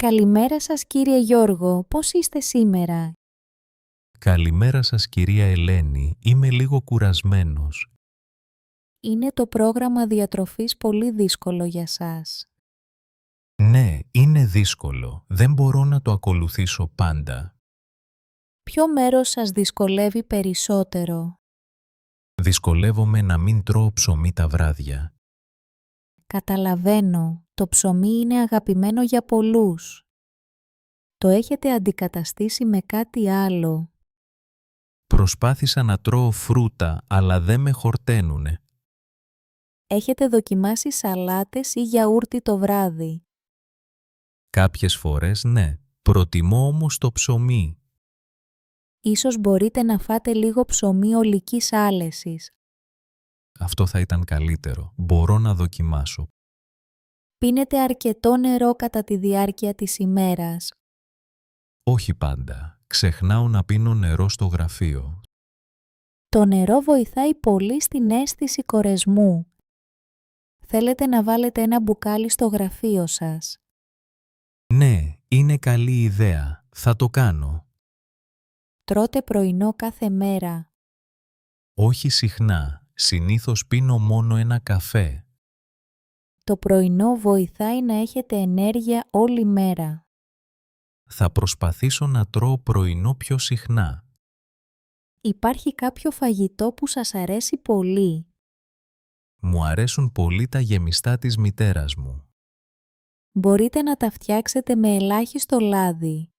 Καλημέρα σας κύριε Γιώργο, πώς είστε σήμερα? Καλημέρα σας κυρία Ελένη, είμαι λίγο κουρασμένος. Είναι το πρόγραμμα διατροφής πολύ δύσκολο για σας. Ναι, είναι δύσκολο, δεν μπορώ να το ακολουθήσω πάντα. Ποιο μέρος σας δυσκολεύει περισσότερο? Δυσκολεύομαι να μην τρώω ψωμί τα βράδια. Καταλαβαίνω, το ψωμί είναι αγαπημένο για πολλούς. Το έχετε αντικαταστήσει με κάτι άλλο. Προσπάθησα να τρώω φρούτα, αλλά δεν με χορταίνουνε. Έχετε δοκιμάσει σαλάτες ή γιαούρτι το βράδυ? Κάποιες φορές ναι, προτιμώ όμως το ψωμί. Ίσως μπορείτε να φάτε λίγο ψωμί ολικής άλεσης. Αυτό θα ήταν καλύτερο, μπορώ να δοκιμάσω. Πίνετε αρκετό νερό κατά τη διάρκεια της ημέρας. Όχι πάντα, ξεχνάω να πίνω νερό στο γραφείο. Το νερό βοηθάει πολύ στην αίσθηση κορεσμού. Θέλετε να βάλετε ένα μπουκάλι στο γραφείο σας. Ναι, είναι καλή ιδέα, θα το κάνω. Τρώτε πρωινό κάθε μέρα. Όχι συχνά, συνήθως πίνω μόνο ένα καφέ. Το πρωινό βοηθάει να έχετε ενέργεια όλη μέρα. Θα προσπαθήσω να τρώω πρωινό πιο συχνά. Υπάρχει κάποιο φαγητό που σας αρέσει πολύ? Μου αρέσουν πολύ τα γεμιστά της μητέρας μου. Μπορείτε να τα φτιάξετε με ελάχιστο λάδι.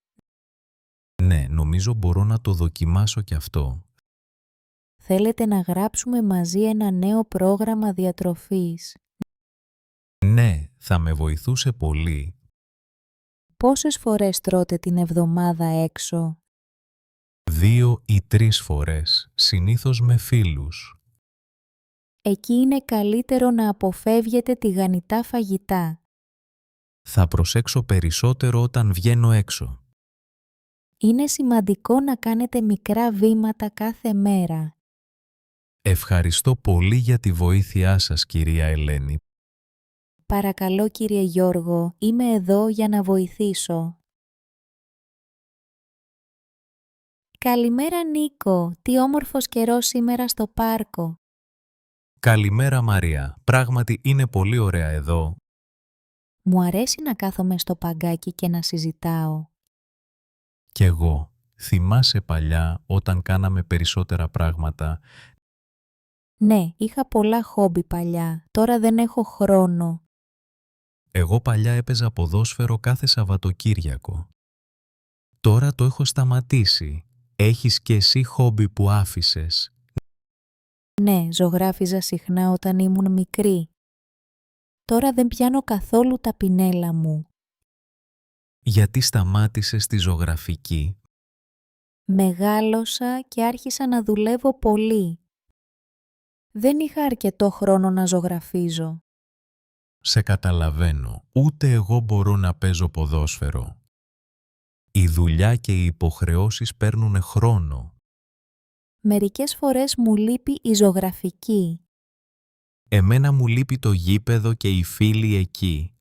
Ναι, νομίζω μπορώ να το δοκιμάσω κι αυτό. Θέλετε να γράψουμε μαζί ένα νέο πρόγραμμα διατροφής? Ναι, θα με βοηθούσε πολύ. Πόσες φορές τρώτε την εβδομάδα έξω? 2 ή 3 φορές, συνήθως με φίλους. Εκεί είναι καλύτερο να αποφεύγετε τηγανιτά φαγητά. Θα προσέξω περισσότερο όταν βγαίνω έξω. Είναι σημαντικό να κάνετε μικρά βήματα κάθε μέρα. Ευχαριστώ πολύ για τη βοήθειά σας, κυρία Ελένη. Παρακαλώ κύριε Γιώργο, είμαι εδώ για να βοηθήσω. Καλημέρα Νίκο, τι όμορφος καιρός σήμερα στο πάρκο. Καλημέρα Μαρία, πράγματι είναι πολύ ωραία εδώ. Μου αρέσει να κάθομαι στο παγκάκι και να συζητάω. Κι εγώ, θυμάσαι παλιά όταν κάναμε περισσότερα πράγματα. Ναι, είχα πολλά χόμπι παλιά, τώρα δεν έχω χρόνο. Εγώ παλιά έπαιζα ποδόσφαιρο κάθε Σαββατοκύριακο. Τώρα το έχω σταματήσει. Έχεις κι εσύ χόμπι που άφησες? Ναι, ζωγράφιζα συχνά όταν ήμουν μικρή. Τώρα δεν πιάνω καθόλου τα πινέλα μου. Γιατί σταμάτησες τη ζωγραφική? Μεγάλωσα και άρχισα να δουλεύω πολύ. Δεν είχα αρκετό χρόνο να ζωγραφίζω. Σε καταλαβαίνω, ούτε εγώ μπορώ να παίζω ποδόσφαιρο. Η δουλειά και οι υποχρεώσεις παίρνουνε χρόνο. Μερικές φορές μου λείπει η ζωγραφική. Εμένα μου λείπει το γήπεδο και οι φίλοι εκεί.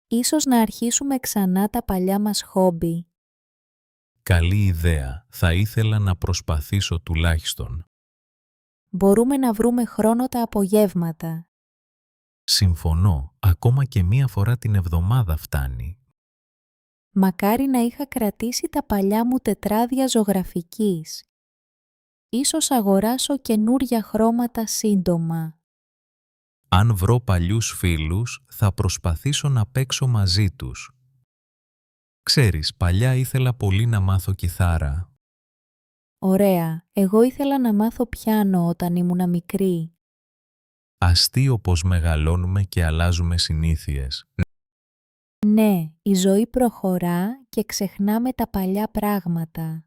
Ίσως να αρχίσουμε ξανά τα παλιά μας χόμπι. Καλή ιδέα, θα ήθελα να προσπαθήσω τουλάχιστον. Μπορούμε να βρούμε χρόνο τα απογεύματα. Συμφωνώ, ακόμα και 1 φορά την εβδομάδα φτάνει. Μακάρι να είχα κρατήσει τα παλιά μου τετράδια ζωγραφικής. Ίσως αγοράσω καινούρια χρώματα σύντομα. Αν βρω παλιούς φίλους, θα προσπαθήσω να παίξω μαζί τους. Ξέρεις, παλιά ήθελα πολύ να μάθω κιθάρα. Ωραία, εγώ ήθελα να μάθω πιάνο όταν ήμουνα μικρή. Αστείο πως μεγαλώνουμε και αλλάζουμε συνήθειες. Ναι, η ζωή προχωρά και ξεχνάμε τα παλιά πράγματα.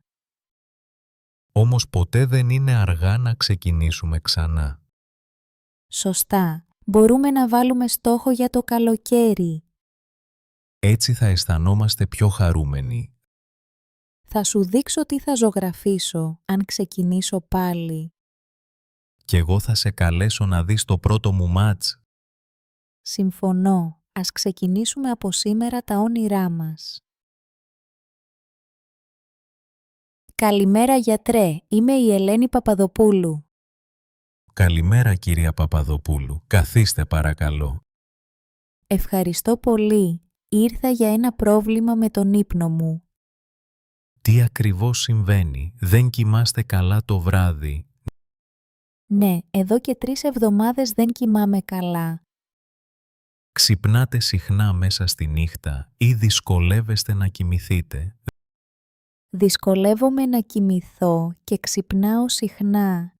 Όμως ποτέ δεν είναι αργά να ξεκινήσουμε ξανά. Σωστά, μπορούμε να βάλουμε στόχο για το καλοκαίρι. Έτσι θα αισθανόμαστε πιο χαρούμενοι. Θα σου δείξω τι θα ζωγραφίσω, αν ξεκινήσω πάλι. Κι εγώ θα σε καλέσω να δεις το πρώτο μου μάτς. Συμφωνώ. Ας ξεκινήσουμε από σήμερα τα όνειρά μας. Καλημέρα γιατρέ, είμαι η Ελένη Παπαδοπούλου. Καλημέρα κυρία Παπαδοπούλου. Καθίστε παρακαλώ. Ευχαριστώ πολύ. Ήρθα για ένα πρόβλημα με τον ύπνο μου. Τι ακριβώς συμβαίνει? Δεν κοιμάστε καλά το βράδυ? Ναι, εδώ και 3 εβδομάδες δεν κοιμάμαι καλά. Ξυπνάτε συχνά μέσα στη νύχτα ή δυσκολεύεστε να κοιμηθείτε? Δυσκολεύομαι να κοιμηθώ και ξυπνάω συχνά.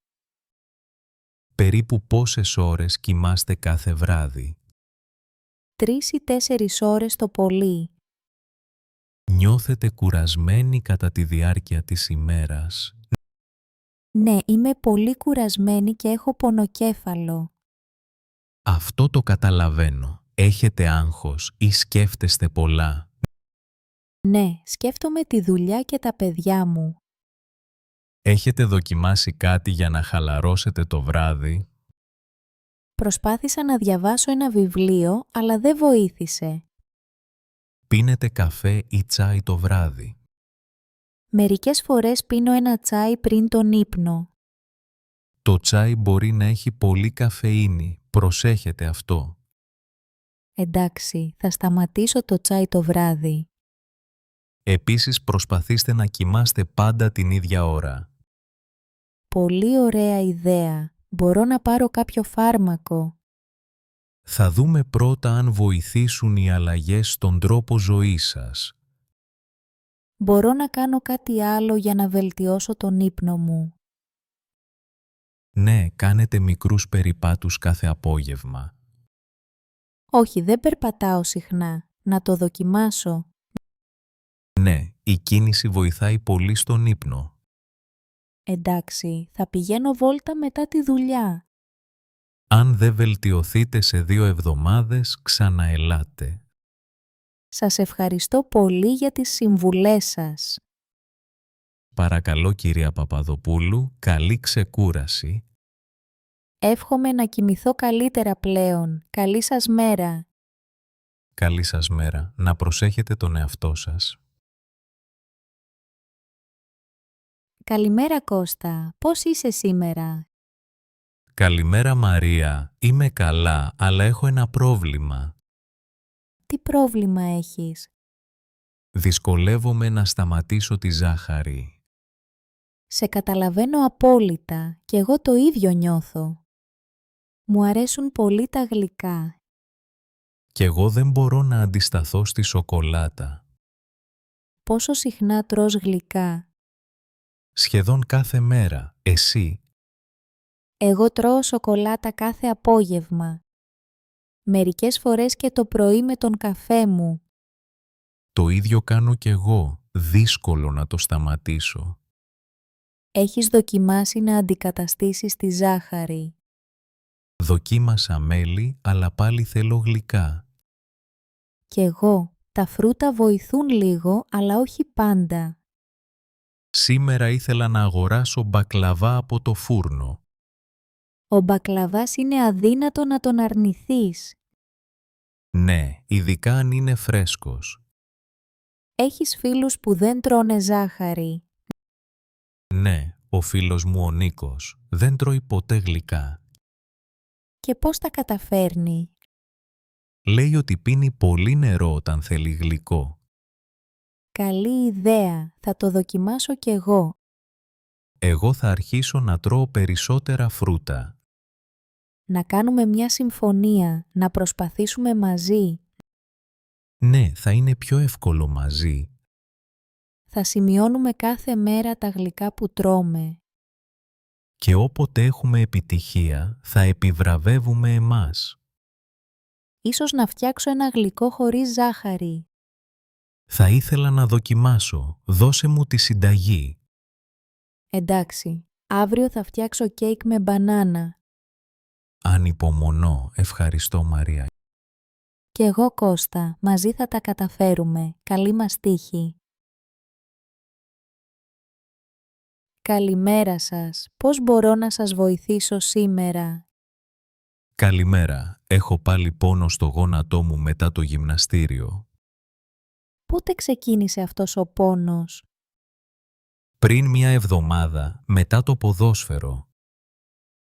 Περίπου πόσες ώρες κοιμάστε κάθε βράδυ? 3 ή 4 ώρες το πολύ. Νιώθετε κουρασμένοι κατά τη διάρκεια της ημέρας? Ναι, είμαι πολύ κουρασμένη και έχω πονοκέφαλο. Αυτό το καταλαβαίνω. Έχετε άγχος ή σκέφτεστε πολλά? Ναι, σκέφτομαι τη δουλειά και τα παιδιά μου. Έχετε δοκιμάσει κάτι για να χαλαρώσετε το βράδυ? Προσπάθησα να διαβάσω ένα βιβλίο, αλλά δεν βοήθησε. Πίνετε καφέ ή τσάι το βράδυ? Μερικές φορές πίνω ένα τσάι πριν τον ύπνο. Το τσάι μπορεί να έχει πολύ καφεΐνη. Προσέχετε αυτό. Εντάξει, θα σταματήσω το τσάι το βράδυ. Επίσης προσπαθήστε να κοιμάστε πάντα την ίδια ώρα. Πολύ ωραία ιδέα. Μπορώ να πάρω κάποιο φάρμακο. Θα δούμε πρώτα αν βοηθήσουν οι αλλαγές στον τρόπο ζωής σας. Μπορώ να κάνω κάτι άλλο για να βελτιώσω τον ύπνο μου. Ναι, κάνετε μικρούς περιπάτους κάθε απόγευμα. Όχι, δεν περπατάω συχνά. Να το δοκιμάσω. Ναι, η κίνηση βοηθάει πολύ στον ύπνο. Εντάξει, θα πηγαίνω βόλτα μετά τη δουλειά. Αν δεν βελτιωθείτε σε 2 εβδομάδες, ξαναελάτε. Σας ευχαριστώ πολύ για τις συμβουλές σας. Παρακαλώ κυρία Παπαδοπούλου, καλή ξεκούραση. Εύχομαι να κοιμηθώ καλύτερα πλέον. Καλή σας μέρα. Καλή σας μέρα. Να προσέχετε τον εαυτό σας. Καλημέρα Κώστα. Πώς είσαι σήμερα? Καλημέρα Μαρία. Είμαι καλά, αλλά έχω ένα πρόβλημα. Τι πρόβλημα έχεις? Δυσκολεύομαι να σταματήσω τη ζάχαρη. Σε καταλαβαίνω απόλυτα και εγώ το ίδιο νιώθω. Μου αρέσουν πολύ τα γλυκά. Κι εγώ δεν μπορώ να αντισταθώ στη σοκολάτα. Πόσο συχνά τρως γλυκά? Σχεδόν κάθε μέρα. Εσύ? Εγώ τρώω σοκολάτα κάθε απόγευμα. Μερικές φορές και το πρωί με τον καφέ μου. Το ίδιο κάνω κι εγώ. Δύσκολο να το σταματήσω. Έχεις δοκιμάσει να αντικαταστήσεις τη ζάχαρη? Δοκίμασα μέλι, αλλά πάλι θέλω γλυκά. Κι εγώ. Τα φρούτα βοηθούν λίγο, αλλά όχι πάντα. Σήμερα ήθελα να αγοράσω μπακλαβά από το φούρνο. Ο μπακλαβάς είναι αδύνατο να τον αρνηθείς. Ναι, ειδικά αν είναι φρέσκος. Έχεις φίλους που δεν τρώνε ζάχαρη. Ναι, ο φίλος μου ο Νίκος δεν τρώει ποτέ γλυκά. Και πώς τα καταφέρνει? Λέει ότι πίνει πολύ νερό όταν θέλει γλυκό. Καλή ιδέα. Θα το δοκιμάσω κι εγώ. Εγώ θα αρχίσω να τρώω περισσότερα φρούτα. Να κάνουμε μια συμφωνία. Να προσπαθήσουμε μαζί. Ναι, θα είναι πιο εύκολο μαζί. Θα σημειώνουμε κάθε μέρα τα γλυκά που τρώμε. Και όποτε έχουμε επιτυχία, θα επιβραβεύουμε εμάς. Ίσως να φτιάξω ένα γλυκό χωρίς ζάχαρη. Θα ήθελα να δοκιμάσω. Δώσε μου τη συνταγή. Εντάξει, αύριο θα φτιάξω κέικ με μπανάνα. Ανυπομονώ. Ευχαριστώ Μαρία. Κι εγώ Κώστα, μαζί θα τα καταφέρουμε. Καλή μας τύχη. — Καλημέρα σας. Πώς μπορώ να σας βοηθήσω σήμερα? Καλημέρα, έχω πάλι πόνο στο γόνατό μου μετά το γυμναστήριο. Πότε ξεκίνησε αυτός ο πόνος? Πριν μια εβδομάδα, μετά το ποδόσφαιρο.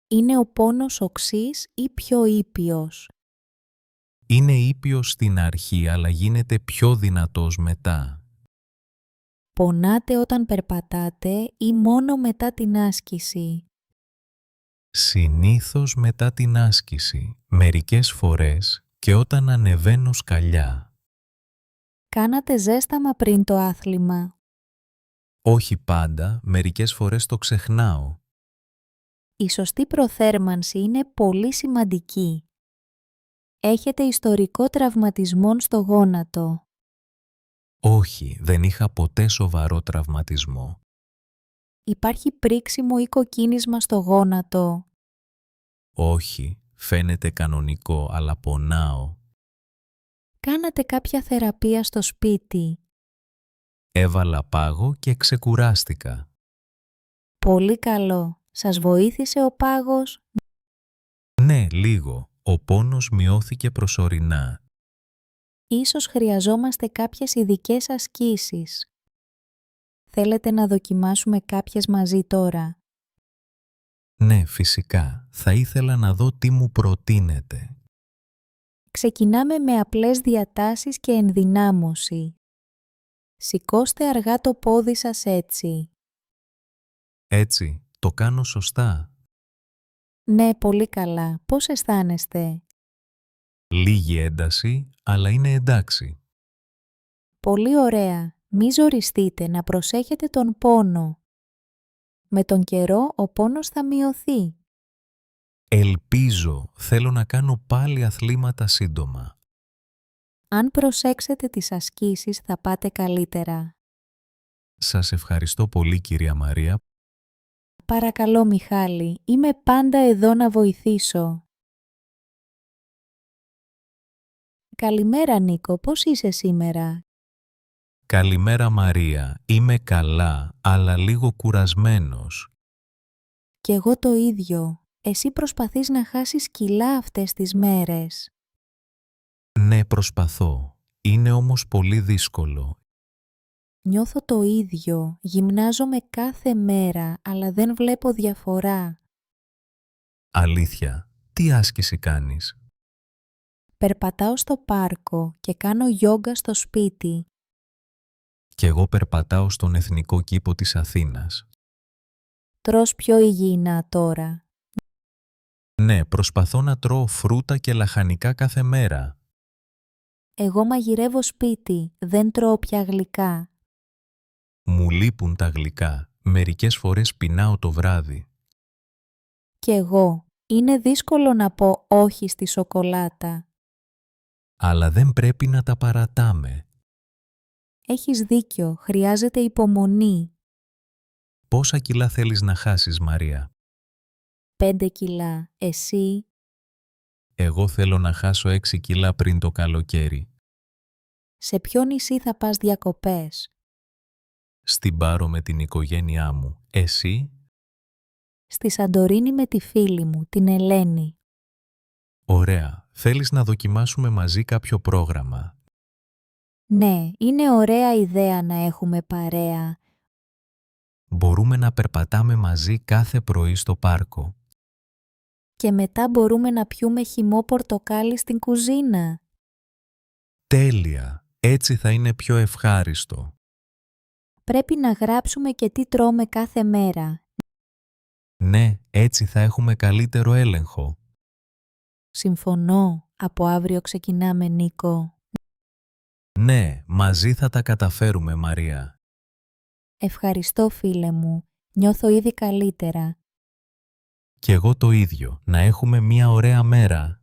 Είναι ο πόνος οξύς ή πιο ήπιος? Είναι ήπιος στην αρχή, αλλά γίνεται πιο δυνατός μετά. Πονάτε όταν περπατάτε ή μόνο μετά την άσκηση? Συνήθως μετά την άσκηση, μερικές φορές και όταν ανεβαίνω σκαλιά. Κάνατε ζέσταμα πριν το άθλημα? Όχι πάντα, μερικές φορές το ξεχνάω. Η σωστή προθέρμανση είναι πολύ σημαντική. Έχετε ιστορικό τραυματισμών στο γόνατο? Όχι, δεν είχα ποτέ σοβαρό τραυματισμό. Υπάρχει πρίξιμο ή κοκκίνισμα στο γόνατο? Όχι, φαίνεται κανονικό, αλλά πονάω. Κάνατε κάποια θεραπεία στο σπίτι? Έβαλα πάγο και ξεκουράστηκα. Πολύ καλό. Σας βοήθησε ο πάγος? Ναι, λίγο. Ο πόνος μειώθηκε προσωρινά. Ίσως χρειαζόμαστε κάποιες ειδικές ασκήσεις. Θέλετε να δοκιμάσουμε κάποιες μαζί τώρα? Ναι, φυσικά. Θα ήθελα να δω τι μου προτείνετε. Ξεκινάμε με απλές διατάσεις και ενδυνάμωση. Σηκώστε αργά το πόδι σας έτσι. Έτσι, το κάνω σωστά. Ναι, πολύ καλά. Πώς αισθάνεστε? Λίγη ένταση, αλλά είναι εντάξει. Πολύ ωραία. Μη ζοριστείτε, να προσέχετε τον πόνο. Με τον καιρό ο πόνος θα μειωθεί. Ελπίζω, θέλω να κάνω πάλι αθλήματα σύντομα. Αν προσέξετε τις ασκήσεις θα πάτε καλύτερα. Σας ευχαριστώ πολύ, κυρία Μαρία. Παρακαλώ Μιχάλη, είμαι πάντα εδώ να βοηθήσω. Καλημέρα Νίκο, πώς είσαι σήμερα? Καλημέρα Μαρία, είμαι καλά, αλλά λίγο κουρασμένος. Κι εγώ το ίδιο. Εσύ προσπαθείς να χάσεις κιλά αυτές τις μέρες. Ναι, προσπαθώ. Είναι όμως πολύ δύσκολο. Νιώθω το ίδιο. Γυμνάζομαι κάθε μέρα, αλλά δεν βλέπω διαφορά. Αλήθεια, τι άσκηση κάνεις? Περπατάω στο πάρκο και κάνω γιόγκα στο σπίτι. Κι εγώ περπατάω στον Εθνικό Κήπο της Αθήνας. Τρως πιο υγιεινά τώρα. Ναι, προσπαθώ να τρώω φρούτα και λαχανικά κάθε μέρα. Εγώ μαγειρεύω σπίτι, δεν τρώω πια γλυκά. Μου λείπουν τα γλυκά. Μερικές φορές πεινάω το βράδυ. Κι εγώ. Είναι δύσκολο να πω όχι στη σοκολάτα. Αλλά δεν πρέπει να τα παρατάμε. Έχεις δίκιο, χρειάζεται υπομονή. Πόσα κιλά θέλεις να χάσεις, Μαρία? 5 κιλά. Εσύ? Εγώ θέλω να χάσω 6 κιλά πριν το καλοκαίρι. Σε ποιο νησί θα πας διακοπές? Στην Πάρο με την οικογένειά μου. Εσύ? Στη Σαντορίνη με τη φίλη μου, την Ελένη. Ωραία. Θέλεις να δοκιμάσουμε μαζί κάποιο πρόγραμμα? Ναι, είναι ωραία ιδέα να έχουμε παρέα. Μπορούμε να περπατάμε μαζί κάθε πρωί στο πάρκο. Και μετά μπορούμε να πιούμε χυμό πορτοκάλι στην κουζίνα. Τέλεια! Έτσι θα είναι πιο ευχάριστο. Πρέπει να γράψουμε και τι τρώμε κάθε μέρα. Ναι, έτσι θα έχουμε καλύτερο έλεγχο. Συμφωνώ. Από αύριο ξεκινάμε, Νίκο. Ναι, μαζί θα τα καταφέρουμε, Μαρία. Ευχαριστώ, φίλε μου. Νιώθω ήδη καλύτερα. Κι εγώ το ίδιο. Να έχουμε μια ωραία μέρα.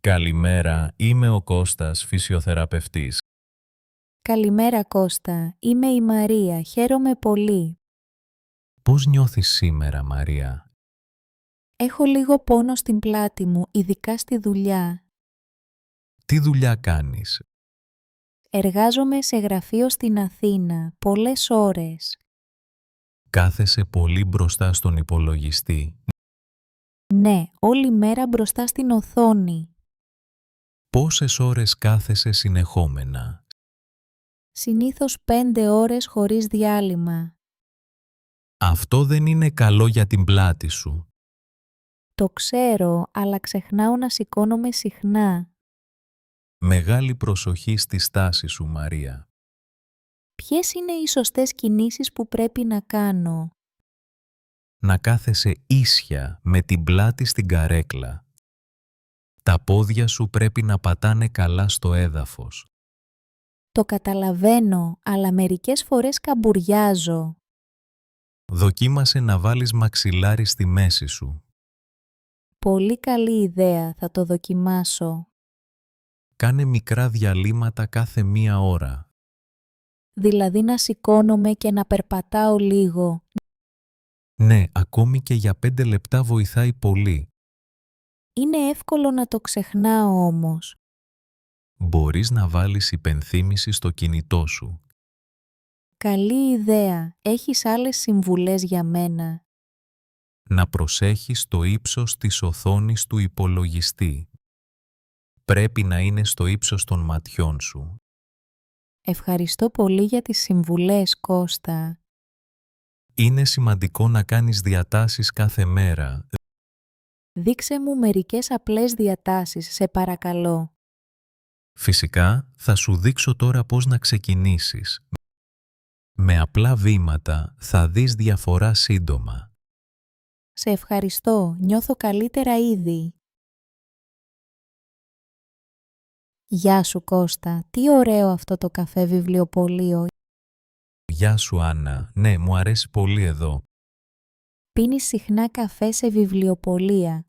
Καλημέρα, είμαι ο Κώστας, φυσιοθεραπευτής. Καλημέρα, Κώστα. Είμαι η Μαρία. Χαίρομαι πολύ. Πώς νιώθεις σήμερα, Μαρία? Έχω λίγο πόνο στην πλάτη μου, ειδικά στη δουλειά. Τι δουλειά κάνεις? Εργάζομαι σε γραφείο στην Αθήνα, πολλές ώρες. Κάθεσαι πολύ μπροστά στον υπολογιστή. Ναι, όλη μέρα μπροστά στην οθόνη. Πόσες ώρες κάθεσαι συνεχόμενα? Συνήθως 5 ώρες χωρίς διάλειμμα. Αυτό δεν είναι καλό για την πλάτη σου. Το ξέρω, αλλά ξεχνάω να σηκώνομαι συχνά. Μεγάλη προσοχή στη στάση σου, Μαρία. Ποιες είναι οι σωστές κινήσεις που πρέπει να κάνω? Να κάθεσαι ίσια με την πλάτη στην καρέκλα. Τα πόδια σου πρέπει να πατάνε καλά στο έδαφος. Το καταλαβαίνω, αλλά μερικές φορές καμπουριάζω. Δοκίμασε να βάλεις μαξιλάρι στη μέση σου. Πολύ καλή ιδέα, θα το δοκιμάσω. Κάνε μικρά διαλύματα κάθε μία ώρα. Δηλαδή να σηκώνομαι και να περπατάω λίγο. Ναι, ακόμη και για 5 λεπτά βοηθάει πολύ. Είναι εύκολο να το ξεχνάω όμως. Μπορείς να βάλεις υπενθύμηση στο κινητό σου. Καλή ιδέα. Έχεις άλλες συμβουλές για μένα? Να προσέχεις το ύψος της οθόνης του υπολογιστή. Πρέπει να είναι στο ύψος των ματιών σου. Ευχαριστώ πολύ για τις συμβουλές, Κώστα. Είναι σημαντικό να κάνεις διατάσεις κάθε μέρα. Δείξε μου μερικές απλές διατάσεις, σε παρακαλώ. Φυσικά, θα σου δείξω τώρα πώς να ξεκινήσεις. Με απλά βήματα θα δεις διαφορά σύντομα. Σε ευχαριστώ. Νιώθω καλύτερα ήδη. Γεια σου, Κώστα. Τι ωραίο αυτό το καφέ βιβλιοπωλείο. Γεια σου, Άννα. Ναι, μου αρέσει πολύ εδώ. Πίνεις συχνά καφέ σε βιβλιοπωλεία?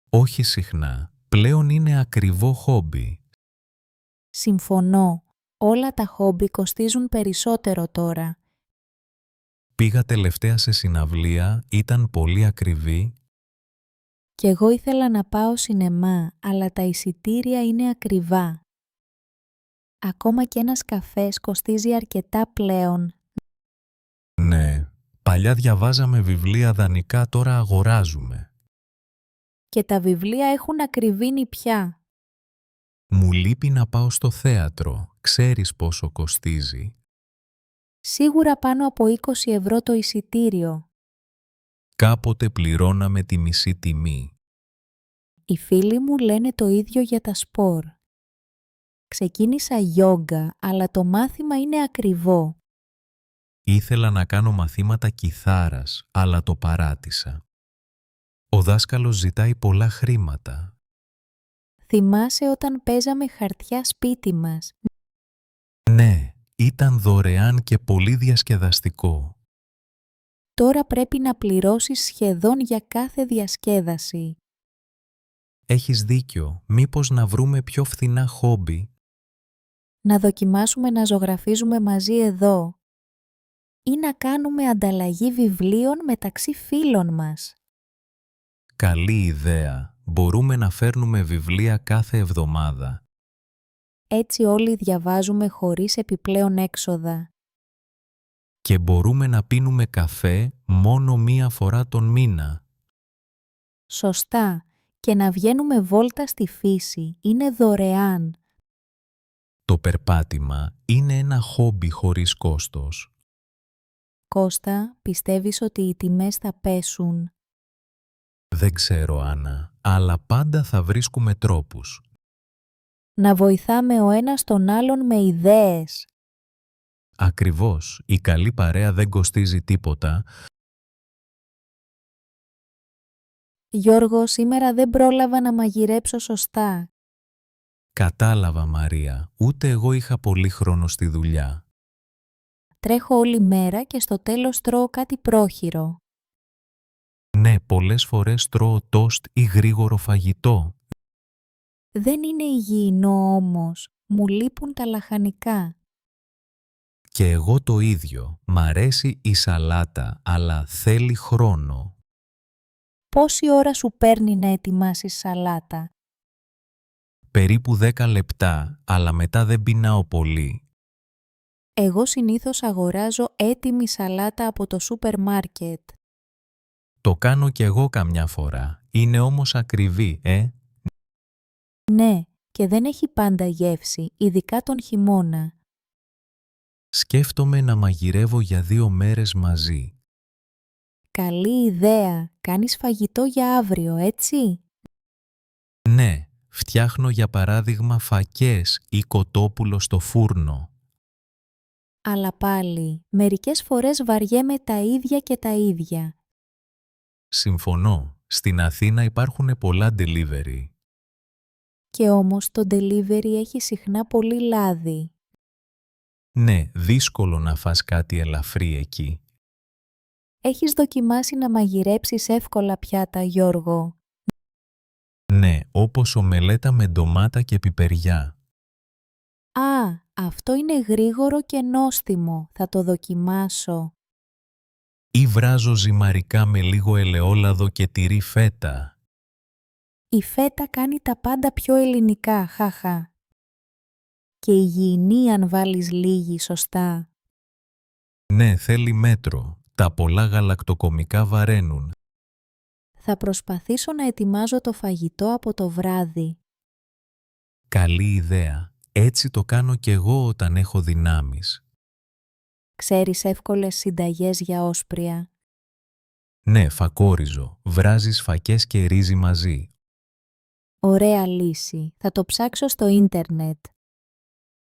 Όχι συχνά. Πλέον είναι ακριβό χόμπι. Συμφωνώ. Όλα τα χόμπι κοστίζουν περισσότερο τώρα. Πήγα τελευταία σε συναυλία, ήταν πολύ ακριβή. Κι εγώ ήθελα να πάω σινεμά, αλλά τα εισιτήρια είναι ακριβά. Ακόμα και ένας καφές κοστίζει αρκετά πλέον. Ναι, παλιά διαβάζαμε βιβλία δανεικά, τώρα αγοράζουμε. Και τα βιβλία έχουν ακριβήνει πια. Μου λείπει να πάω στο θέατρο. Ξέρεις πόσο κοστίζει? Σίγουρα πάνω από 20 ευρώ το εισιτήριο. Κάποτε πληρώναμε τη μισή τιμή. Οι φίλοι μου λένε το ίδιο για τα σπορ. Ξεκίνησα γιόγκα, αλλά το μάθημα είναι ακριβό. Ήθελα να κάνω μαθήματα κιθάρας, αλλά το παράτησα. Ο δάσκαλος ζητάει πολλά χρήματα. Θυμάσαι όταν παίζαμε χαρτιά σπίτι μας? Ναι, ήταν δωρεάν και πολύ διασκεδαστικό. Τώρα πρέπει να πληρώσεις σχεδόν για κάθε διασκέδαση. Έχεις δίκιο, μήπως να βρούμε πιο φθηνά χόμπι? Να δοκιμάσουμε να ζωγραφίζουμε μαζί εδώ. Ή να κάνουμε ανταλλαγή βιβλίων μεταξύ φίλων μας. Καλή ιδέα. Μπορούμε να φέρνουμε βιβλία κάθε εβδομάδα. Έτσι όλοι διαβάζουμε χωρίς επιπλέον έξοδα. Και μπορούμε να πίνουμε καφέ μόνο μία φορά τον μήνα. Σωστά. Και να βγαίνουμε βόλτα στη φύση. Είναι δωρεάν. Το περπάτημα είναι ένα χόμπι χωρίς κόστος. Κώστα, πιστεύεις ότι οι τιμές θα πέσουν? Δεν ξέρω, Άννα, αλλά πάντα θα βρίσκουμε τρόπους. Να βοηθάμε ο ένας τον άλλον με ιδέες. Ακριβώς, η καλή παρέα δεν κοστίζει τίποτα. Γιώργο, σήμερα δεν πρόλαβα να μαγειρέψω σωστά. Κατάλαβα, Μαρία, ούτε εγώ είχα πολύ χρόνο στη δουλειά. Τρέχω όλη μέρα και στο τέλος τρώω κάτι πρόχειρο. Ναι, πολλές φορές τρώω τόστ ή γρήγορο φαγητό. Δεν είναι υγιεινό όμως. Μου λείπουν τα λαχανικά. Και εγώ το ίδιο. Μ' αρέσει η σαλάτα, αλλά θέλει χρόνο. Πόση ώρα σου παίρνει να ετοιμάσεις σαλάτα? Περίπου 10 λεπτά, αλλά μετά δεν πεινάω πολύ. Εγώ συνήθως αγοράζω έτοιμη σαλάτα από το σούπερ μάρκετ. Το κάνω κι εγώ καμιά φορά. Είναι όμως ακριβή, Ναι, και δεν έχει πάντα γεύση, ειδικά τον χειμώνα. Σκέφτομαι να μαγειρεύω για 2 μέρες μαζί. Καλή ιδέα. Κάνεις φαγητό για αύριο, έτσι? Ναι, φτιάχνω για παράδειγμα φακές ή κοτόπουλο στο φούρνο. Αλλά πάλι, μερικές φορές βαριέμαι τα ίδια και τα ίδια. Συμφωνώ. Στην Αθήνα υπάρχουν πολλά delivery. Και όμως το delivery έχει συχνά πολύ λάδι. Ναι, δύσκολο να φας κάτι ελαφρύ εκεί. Έχεις δοκιμάσει να μαγειρέψεις εύκολα πιάτα, Γιώργο? Ναι, όπως ομελέτα με ντομάτα και πιπεριά. Α, αυτό είναι γρήγορο και νόστιμο. Θα το δοκιμάσω. Ή βράζω ζυμαρικά με λίγο ελαιόλαδο και τυρί φέτα. Η φέτα κάνει τα πάντα πιο ελληνικά, χαχα. Και υγιεινή αν βάλεις λίγη, σωστά. Ναι, θέλει μέτρο. Τα πολλά γαλακτοκομικά βαραίνουν. Θα προσπαθήσω να ετοιμάζω το φαγητό από το βράδυ. Καλή ιδέα. Έτσι το κάνω κι εγώ όταν έχω δυνάμεις. Ξέρεις εύκολες συνταγές για όσπρια? Ναι, φακόριζο. Βράζεις φακές και ρύζι μαζί. Ωραία λύση. Θα το ψάξω στο ίντερνετ.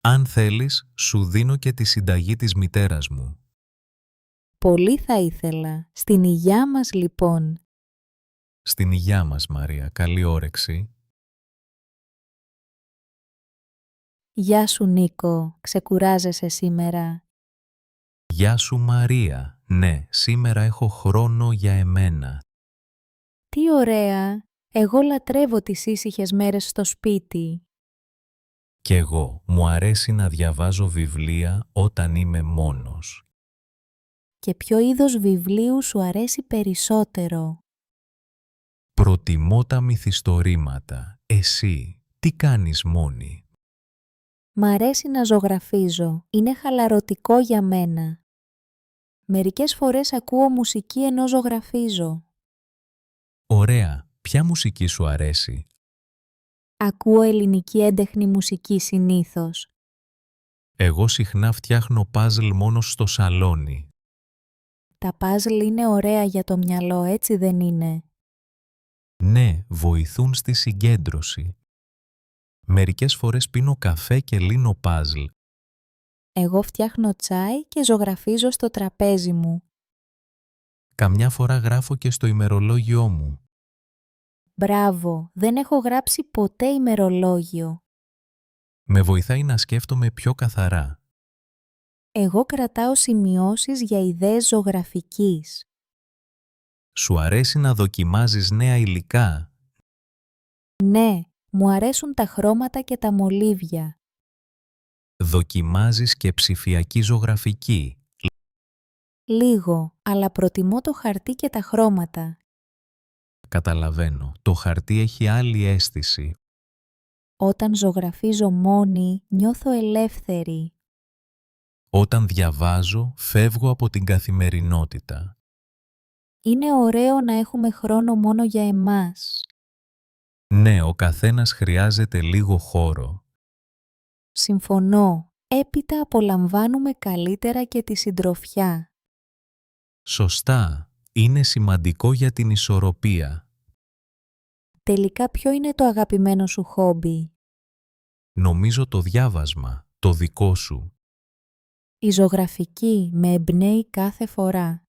Αν θέλεις, σου δίνω και τη συνταγή της μητέρας μου. Πολύ θα ήθελα. Στην υγειά μας λοιπόν. Στην υγειά μας, Μαρία. Καλή όρεξη. Γεια σου, Νίκο. Ξεκουράζεσαι σήμερα? Γεια σου, Μαρία. Ναι, σήμερα έχω χρόνο για εμένα. Τι ωραία. Εγώ λατρεύω τις ήσυχες μέρες στο σπίτι. Κι εγώ, μου αρέσει να διαβάζω βιβλία όταν είμαι μόνος. Και ποιο είδος βιβλίου σου αρέσει περισσότερο? Προτιμώ τα μυθιστορήματα. Εσύ, τι κάνεις μόνη? Μ' αρέσει να ζωγραφίζω. Είναι χαλαρωτικό για μένα. Μερικές φορές ακούω μουσική ενώ ζωγραφίζω. Ωραία. Ποια μουσική σου αρέσει? Ακούω ελληνική έντεχνη μουσική συνήθως. Εγώ συχνά φτιάχνω παζλ μόνο στο σαλόνι. Τα παζλ είναι ωραία για το μυαλό, έτσι δεν είναι? Ναι, βοηθούν στη συγκέντρωση. Μερικές φορές πίνω καφέ και λύνω παζλ. Εγώ φτιάχνω τσάι και ζωγραφίζω στο τραπέζι μου. Καμιά φορά γράφω και στο ημερολόγιό μου. Μπράβο, δεν έχω γράψει ποτέ ημερολόγιο. Με βοηθάει να σκέφτομαι πιο καθαρά. Εγώ κρατάω σημειώσεις για ιδέες ζωγραφικής. Σου αρέσει να δοκιμάζεις νέα υλικά? Ναι, μου αρέσουν τα χρώματα και τα μολύβια. Δοκιμάζεις και ψηφιακή ζωγραφική? Λίγο, αλλά προτιμώ το χαρτί και τα χρώματα. Καταλαβαίνω, το χαρτί έχει άλλη αίσθηση. Όταν ζωγραφίζω μόνη, νιώθω ελεύθερη. Όταν διαβάζω, φεύγω από την καθημερινότητα. Είναι ωραίο να έχουμε χρόνο μόνο για εμάς. Ναι, ο καθένας χρειάζεται λίγο χώρο. Συμφωνώ. Έπειτα απολαμβάνουμε καλύτερα και τη συντροφιά. Σωστά. Είναι σημαντικό για την ισορροπία. Τελικά ποιο είναι το αγαπημένο σου χόμπι? Νομίζω το διάβασμα, το δικό σου. Η ζωγραφική με εμπνέει κάθε φορά.